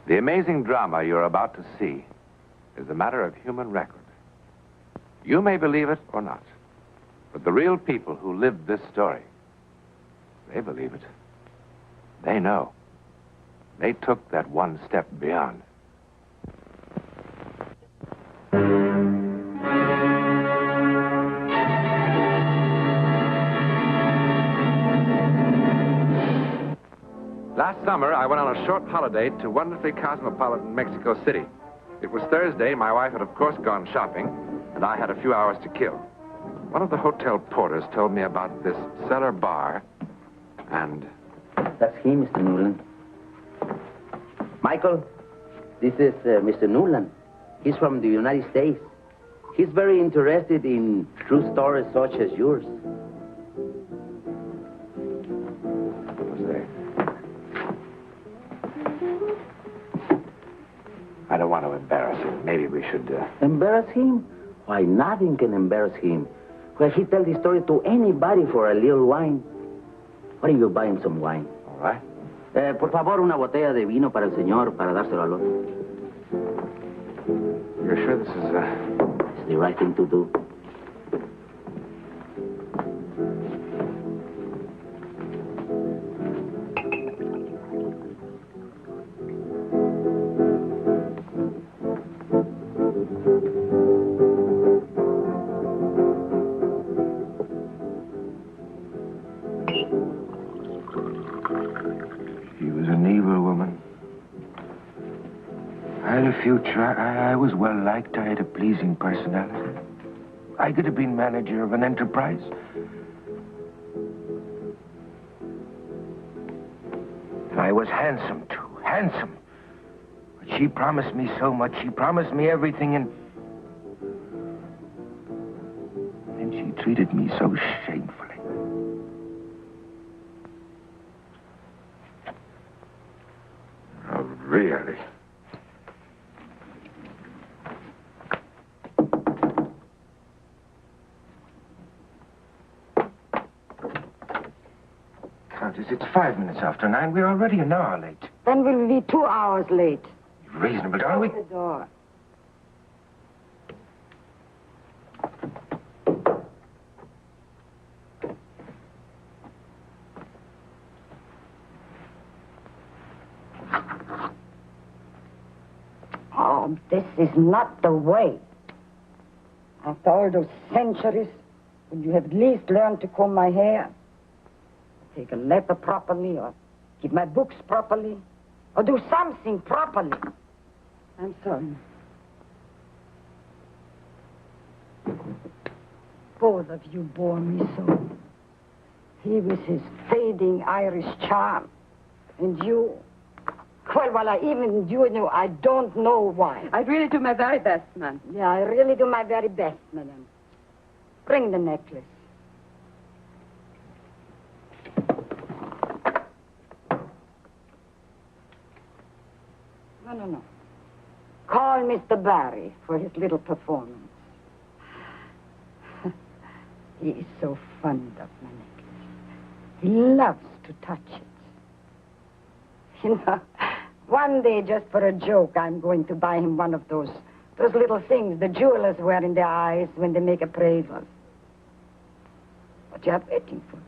The amazing drama you're about to see is a matter of human record. You may believe it or not, but the real people who lived this story, they believe it. They know. They took that one step beyond. Last summer, I went on a short holiday to wonderfully cosmopolitan Mexico City. It was Thursday. My wife had, of course, gone shopping, and I had a few hours to kill. One of the hotel porters told me about this cellar bar, and... That's he, Mr. Newland. Michael, this is Mr. Newland. He's from the United States. He's very interested in true stories such as yours. I don't want to embarrass him. Maybe we should... Embarrass him? Why, nothing can embarrass him. Well, he tells the story to anybody for a little wine. Why don't you buy him some wine? All right. Por favor, una botella de vino para el señor, para dárselo al otro. You're sure this is... It's the right thing to do. Future. I was well liked. I had a pleasing personality. I could have been manager of an enterprise. I was handsome, too. Handsome. But she promised me so much. She promised me everything, and then she treated me so shamefully. Oh, really? It's 5 minutes after 9. We're already an hour late. Then we'll be 2 hours late. Reasonable, darling. Open the door. Oh, this is not the way. After all those centuries, would you have at least learned to comb my hair? Take a letter properly, or keep my books properly, or do something properly. I'm sorry. Both of you bore me so. He with his fading Irish charm, and you... Well, even you know, I don't know why. I really do my very best, ma'am. Yeah, I really do my very best, madam. Bring the necklace. No. Call Mr. Barry for his little performance. He is so fond of my necklace. He loves to touch it. You know, one day, just for a joke, I'm going to buy him one of those little things the jewelers wear in their eyes when they make appraisals. What you are waiting for?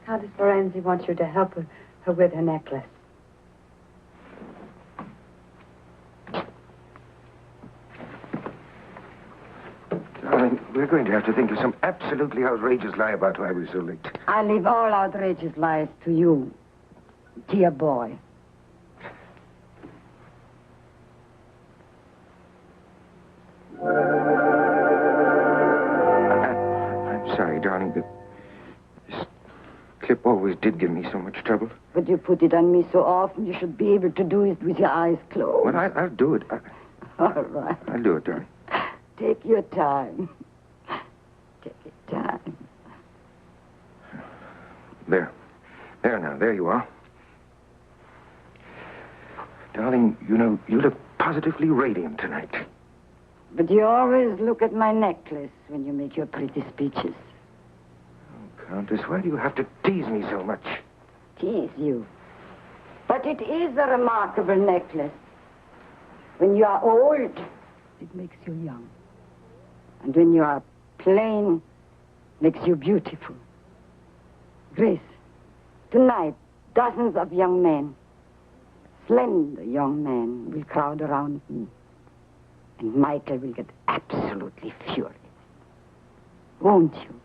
Countess Lorenzi wants you to help her with her necklace. Darling, we're going to have to think of some absolutely outrageous lie about why we're so late. I leave all outrageous lies to you, dear boy. I'm sorry, darling, but this clip always did give me so much trouble. But you put it on me so often, you should be able to do it with your eyes closed. Well, I'll do it. All right. I'll do it, darling. Take your time. Take your time. There. There now. There you are. Darling, you know, you look positively radiant tonight. But you always look at my necklace when you make your pretty speeches. Oh, Countess, why do you have to tease me so much? Tease you. But it is a remarkable necklace. When you are old, it makes you young. And when you are plain, makes you beautiful. Grace, tonight, dozens of young men, slender young men, will crowd around me. And Michael will get absolutely furious. Won't you?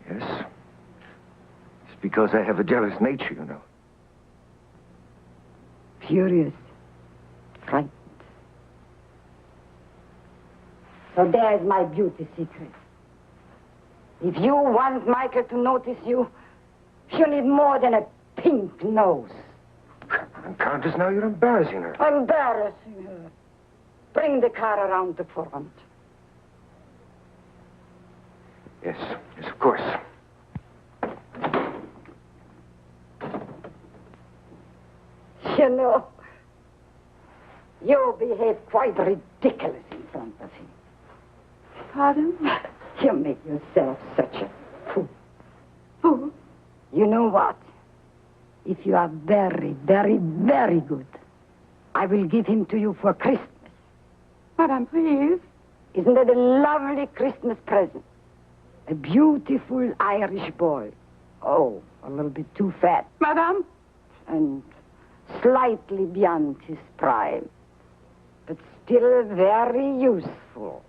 Yes. It's because I have a jealous nature, you know. Furious. Frightened. So there's my beauty secret. If you want Michael to notice you, you need more than a pink nose. And Countess, now you're embarrassing her. Embarrassing her. Bring the car around the front. Yes, of course. You know, you behave quite ridiculous in front of him. Pardon? You make yourself such a fool. Fool? You know what? If you are very, very, very good, I will give him to you for Christmas. Madame, please. Isn't it a lovely Christmas present? A beautiful Irish boy. Oh, a little bit too fat. Madame? And slightly beyond his prime. But still very useful.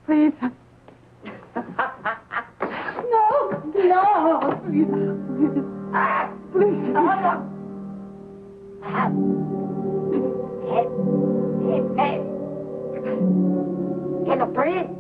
Please. No, no. Please. Please. Hey. Can you breathe?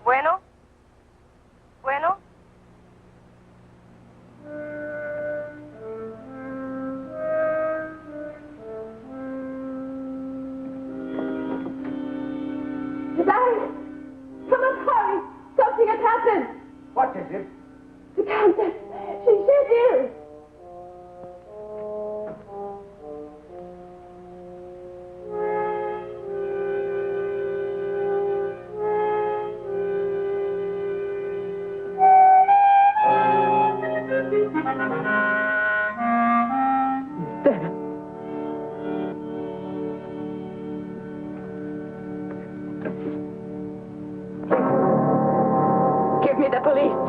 Bueno? Bueno? Darius! Come on, hurry! Something has happened! What is it? The Countess! She's ill! Give me the police!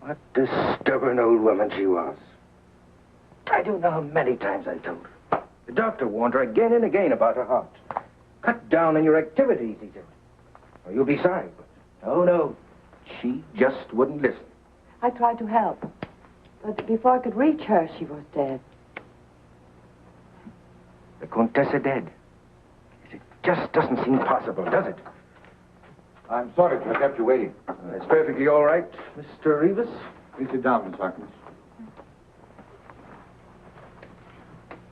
What a stubborn old woman she was. I don't know how many times I told her. The doctor warned her again and again about her heart. Cut down on your activities, he said. Or you'll be sorry. But no. She just wouldn't listen. I tried to help. But before I could reach her, she was dead. The Contessa dead. It just doesn't seem possible, does it? I'm sorry to have kept you waiting. It's perfectly all right, Mr. Rivas. Please sit down, Miss Harkness.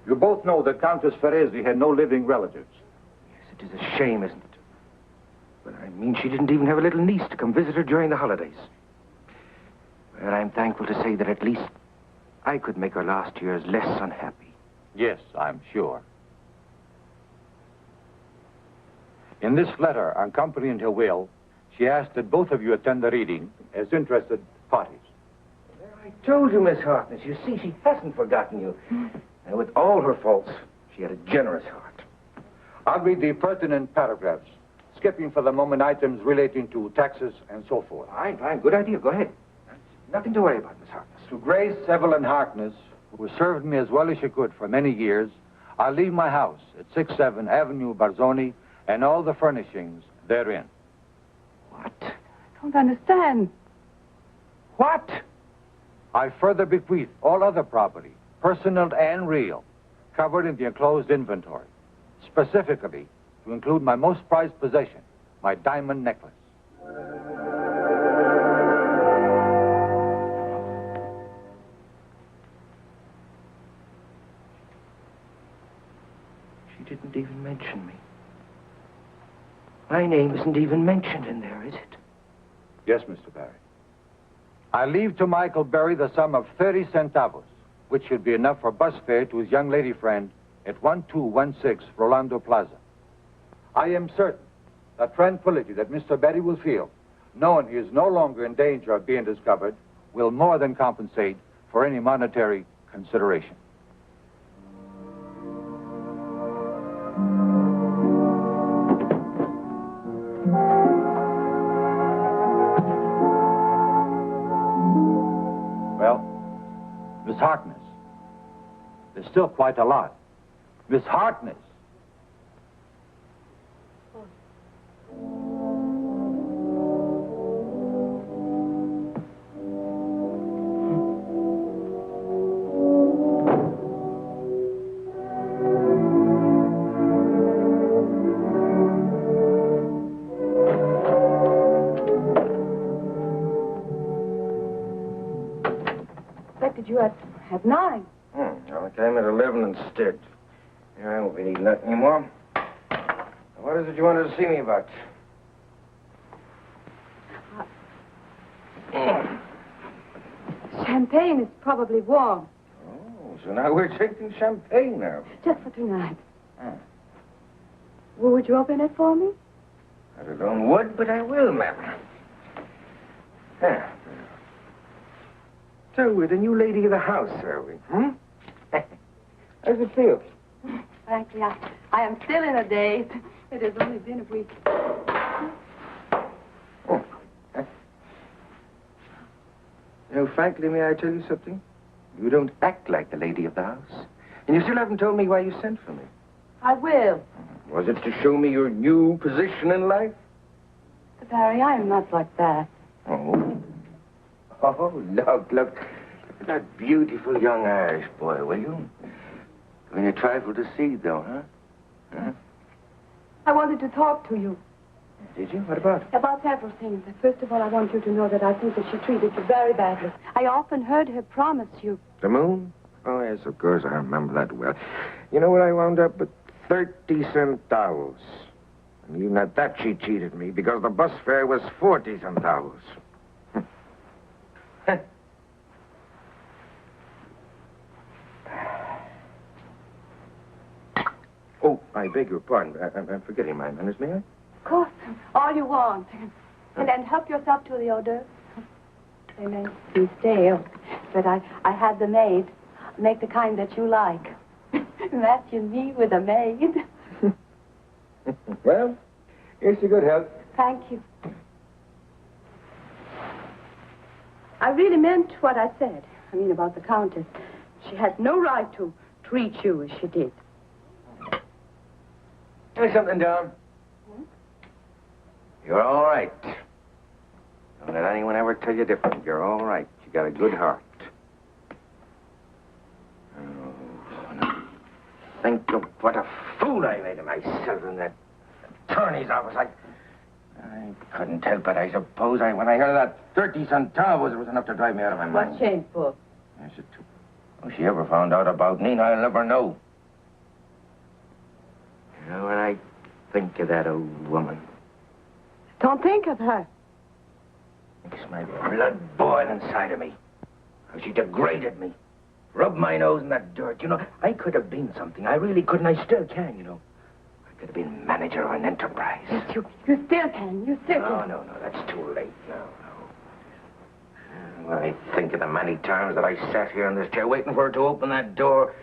You both know that Countess Ferresi had no living relatives. Yes, it is a shame, isn't it? But I mean, she didn't even have a little niece to come visit her during the holidays. Well, I'm thankful to say that at least I could make her last years less unhappy. Yes, I'm sure. In this letter accompanying her will, she asked that both of you attend the reading as interested parties. I told you, Miss Harkness. You see, she hasn't forgotten you. And with all her faults, she had a generous heart. I'll read the pertinent paragraphs, skipping for the moment items relating to taxes and so forth. Fine. Good idea. Go ahead. Nothing to worry about, Miss Harkness. To Grace Evelyn Harkness, who served me as well as she could for many years, I'll leave my house at 67 Avenue Barzoni and all the furnishings therein. What? I don't understand. What? I further bequeath all other property personal and real, covered in the enclosed inventory, specifically to include my most prized possession, my diamond necklace. She didn't even mention me. My name isn't even mentioned in there, is it? Yes, Mr. Barry. I leave to Michael Berry the sum of 30 centavos, which should be enough for bus fare to his young lady friend at 1216 Rolando Plaza. I am certain the tranquility that Mr. Berry will feel, knowing he is no longer in danger of being discovered, will more than compensate for any monetary consideration. Well, Miss Harkness, there's still quite a lot. Miss Harkness. Expected you at 9. Well, I came at 11 instead. Yeah, I won't be needing that anymore. What is it you wanted to see me about? Champagne is probably warm. Oh, so now we're drinking champagne now. Just for tonight. Well, would you open it for me? I don't would, but I will, ma'am. Yeah. So we're the new lady of the house, are we? How's it feel? Frankly, I am still in a daze. It has only been a week. Frankly, may I tell you something? You don't act like the lady of the house. And you still haven't told me why you sent for me. I will. Was it to show me your new position in life? Mr. Barry, I am not like that. Oh. Oh, look. Look at that beautiful young Irish boy, will you? When you trifle to see, though, huh? I wanted to talk to you. Did you? What about? About several things. First of all, I want you to know that I think that she treated you very badly. I often heard her promise you. The moon? Oh, yes, of course, I remember that well. You know what I wound up with? 30 centavos. And even at that, she cheated me because the bus fare was 40 centavos. Oh, I beg your pardon. I'm forgetting my manners, may I? Of course, all you want. And then help yourself to the hors d'oeuvres. They may be stale, but I had them made. Make the kind that you like. Imagine me with a maid. Well, here's your good health. Thank you. I really meant what I said. I mean, about the Countess. She had no right to treat you as she did. Tell me something, Don. You're all right. Don't let anyone ever tell you different. You're all right. You got a good heart. Oh, now think of what a fool I made of myself in that attorney's office. I couldn't help it, I suppose. When I heard of that 30 centavos, it was enough to drive me out of my mind. What's shameful? Yes, it too. If she ever found out about me, I'll never know. You know, when I think of that old woman, Don't think of her. makes my blood boil inside of me. How she degraded me. Rubbed my nose in that dirt. You know, I could have been something. I really could, and I still can, you know. I could have been manager of an enterprise. Yes, you still can. You still can. No, that's too late now. When I think of the many times that I sat here in this chair waiting for her to open that door.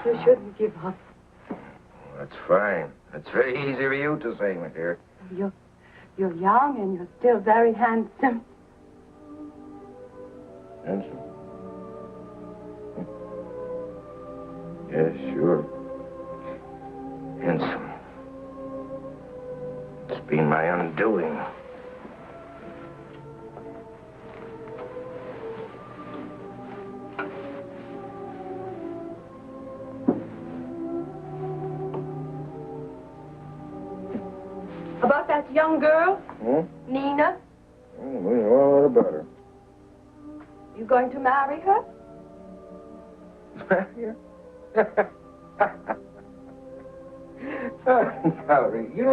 You shouldn't give up. That's fine. That's very easy for you to say, my dear. You're young and you're still very handsome. Handsome? Yes, sure. Handsome. It's been my undoing. About that young girl? Hmm? Nina? We know all about her. You going to marry her? Marry her? Oh, Valerie, you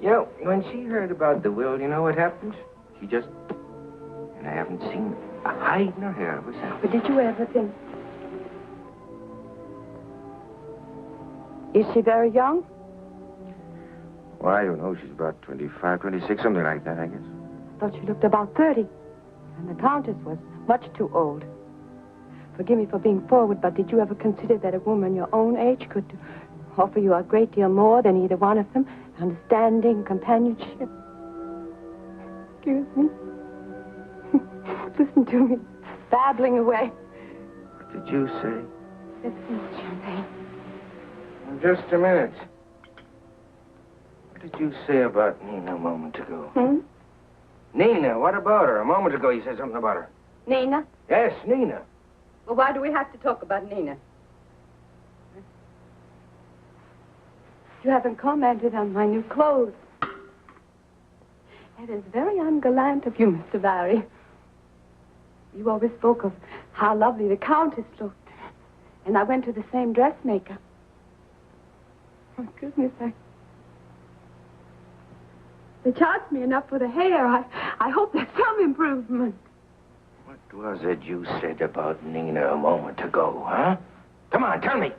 know, when she heard about the will, you know what happened? She just... And I haven't seen a hide nor hair ever since. But did you ever think... Is she very young? Well, I don't know. She's about 25, 26, something like that, I guess. I thought she looked about 30. And the Countess was much too old. Forgive me for being forward, but did you ever consider that a woman your own age could offer you a great deal more than either one of them? Understanding, companionship. Excuse me. Listen to me. Babbling away. What did you say? Listen, Champagne. Just a minute. What did you say about Nina a moment ago? Nina, what about her? A moment ago you said something about her. Nina? Yes, Nina. Well, why do we have to talk about Nina? You haven't commented on my new clothes. It is very ungallant of you, Mr. Barry. You always spoke of how lovely the Countess looked. And I went to the same dressmaker. Oh, goodness, they charged me enough for the hair. I hope there's some improvement. What was it you said about Nina a moment ago, huh? Come on, tell me.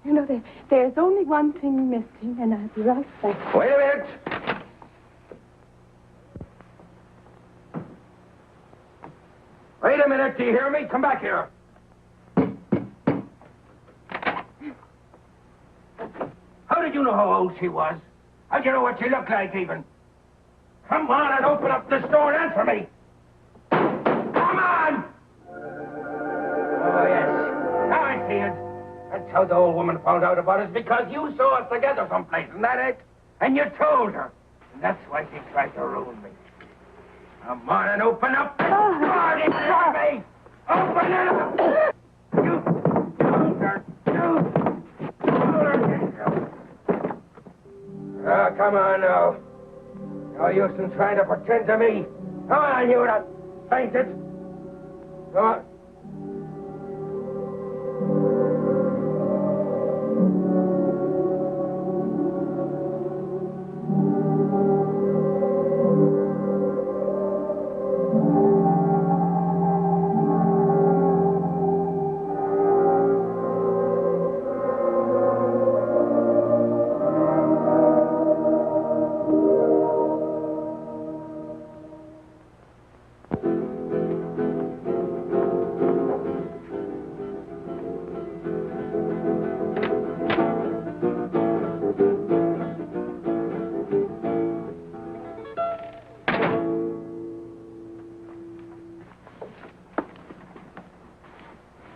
You know, there's only one thing missing, and I'll be right back. Wait a minute. Wait a minute, do you hear me? Come back here. How did you know how old she was? How did you know what she looked like, even? Come on and open up this door and answer me. Come on! Oh, yes. Now I see it. That's how the old woman found out about us, because you saw us together someplace, isn't that it? And you told her. And that's why she tried to ruin me. Come on and open up this door, you hear me? Open it up! You told her. You told her. Oh, come on now. No use in trying to pretend to me. Come on, you not fainted. Come on.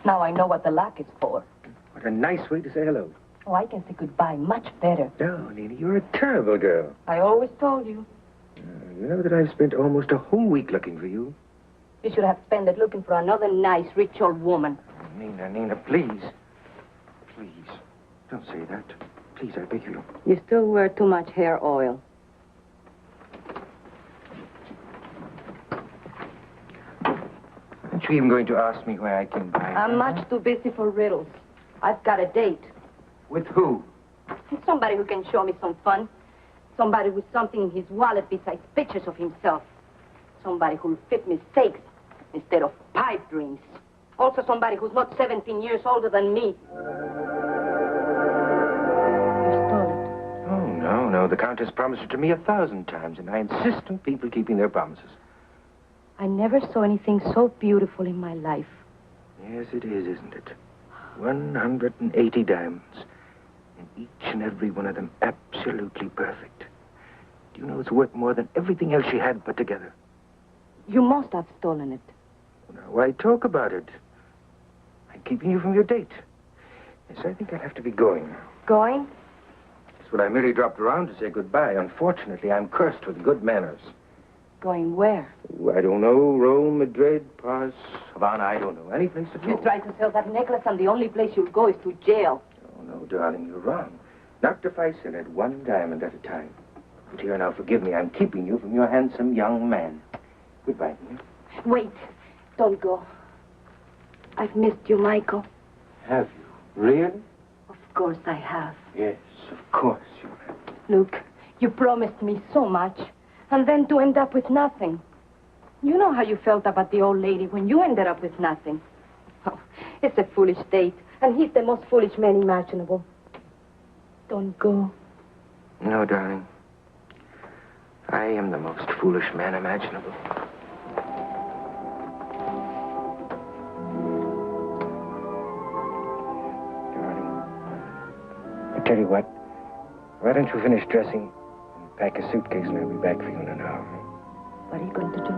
Now I know what the lock is for. What a nice way to say hello. Oh, I can say goodbye much better. No, Nina, you're a terrible girl. I always told you. You know that I've spent almost a whole week looking for you? You should have spent it looking for another nice, rich old woman. Oh, Nina, please. Please. Don't say that. Please, I beg you. You still wear too much hair oil. Aren't you even going to ask me where I can buy I'm much too busy for riddles. I've got a date. With who? Somebody who can show me some fun. Somebody with something in his wallet besides pictures of himself. Somebody who'll fit mistakes instead of pipe dreams. Also somebody who's not 17 years older than me. You stole it. Oh, no. The Countess promised it to me 1,000 times, and I insist on people keeping their promises. I never saw anything so beautiful in my life. Yes, it is, isn't it? 180 diamonds. And each and every one of them absolutely perfect. Do you know it's worth more than everything else she had put together? You must have stolen it. Now, why talk about it? I'm keeping you from your date. Yes, I think I'll have to be going now. Going? That's what I merely dropped around to say goodbye. Unfortunately, I'm cursed with good manners. Going where? Oh, I don't know. Rome, Madrid, Paris, Havana, I don't know. Any place at all. You tried to sell that necklace, and the only place you'll go is to jail. Oh, no, darling, you're wrong. Not if I sell it one diamond at a time. But here, now, forgive me. I'm keeping you from your handsome young man. Goodbye, Nina. Wait. Don't go. I've missed you, Michael. Have you? Really? Of course I have. Yes, of course you have. Luke, you promised me so much, and then to end up with nothing. You know how you felt about the old lady when you ended up with nothing. Oh, it's a foolish date, and he's the most foolish man imaginable. Don't go. No, darling. I am the most foolish man imaginable. Darling, I tell you what. Why don't you finish dressing and pack a suitcase, and I'll be back for you in an hour. What are you going to do?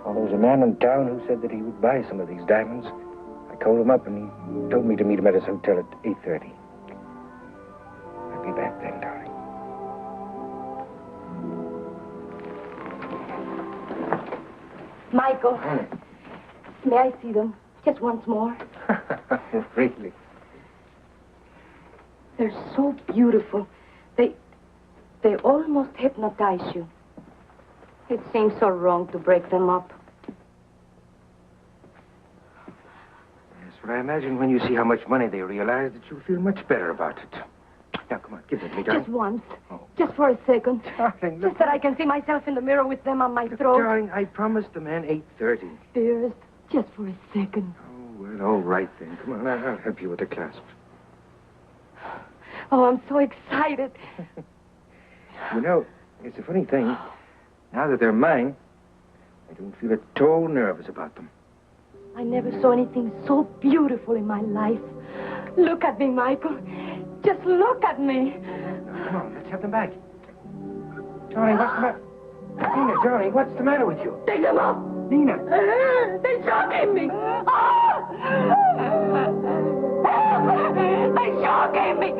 Well, there was a man in town who said that he would buy some of these diamonds. I called him up, and he told me to meet him at his hotel at 8:30. I'll be back then, darling. Michael, may I see them just once more? Really? They're so beautiful. They almost hypnotize you. It seems so wrong to break them up. Yes, but I imagine when you see how much money they realize that you'll feel much better about it. Now, come on, give them to me, darling. Just once. Oh. Just for a second. Darling, look. Just that I can see myself in the mirror with them on my throat. Darling, I promised the man 8:30. Dearest, just for a second. Oh, well, all right then. Come on, I'll help you with the clasp. Oh, I'm so excited. You know, it's a funny thing. Now that they're mine, I don't feel at all nervous about them. I never saw anything so beautiful in my life. Look at me, Michael. Just look at me. Now, come on, let's have them back. Darling, what's the matter? Nina, darling, what's the matter with you? Take them off. Nina. They're shocking me. They're shocking me.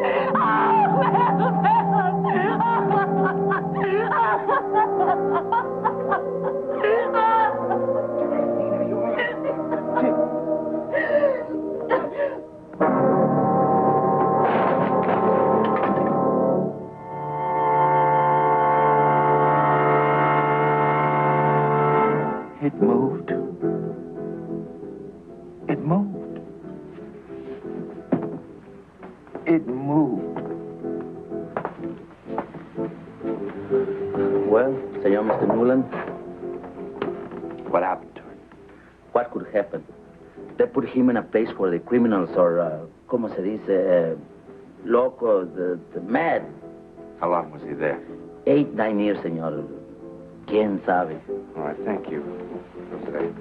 Nina, you all It moved. It moved. It moved. Well, Senor Mr. Newland, What happened to him? what could happen? They put him in a place for the criminals or, ¿cómo se dice? Loco, the mad. How long was he there? 8, 9 years, senor. ¿Quién sabe? All right, thank you. Jose.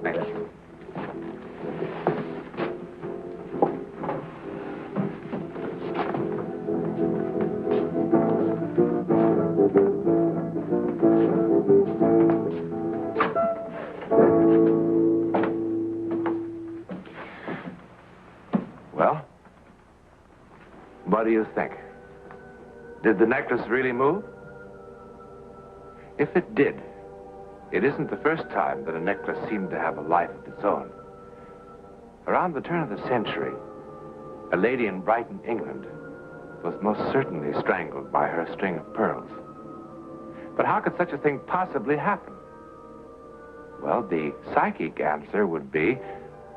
Thank you. Well, what do you think? Did the necklace really move? If it did, it isn't the first time that a necklace seemed to have a life of its own. Around the turn of the century, a lady in Brighton, England, was most certainly strangled by her string of pearls. But how could such a thing possibly happen? Well, the psychic answer would be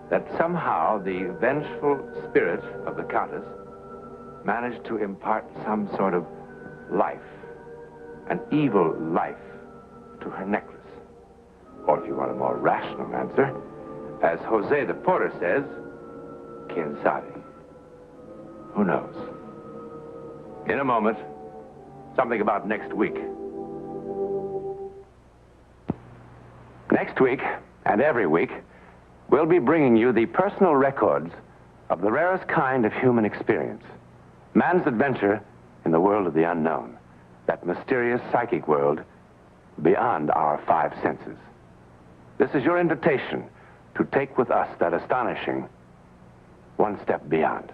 that somehow the vengeful spirit of the Countess managed to impart some sort of life, an evil life, to her necklace. Or if you want a more rational answer, as Jose the porter says, quien sabe? Who knows? In a moment, something about next week. Next week, and every week, we'll be bringing you the personal records of the rarest kind of human experience. Man's adventure in the world of the unknown. That mysterious psychic world beyond our 5 senses. This is your invitation to take with us that astonishing one step beyond.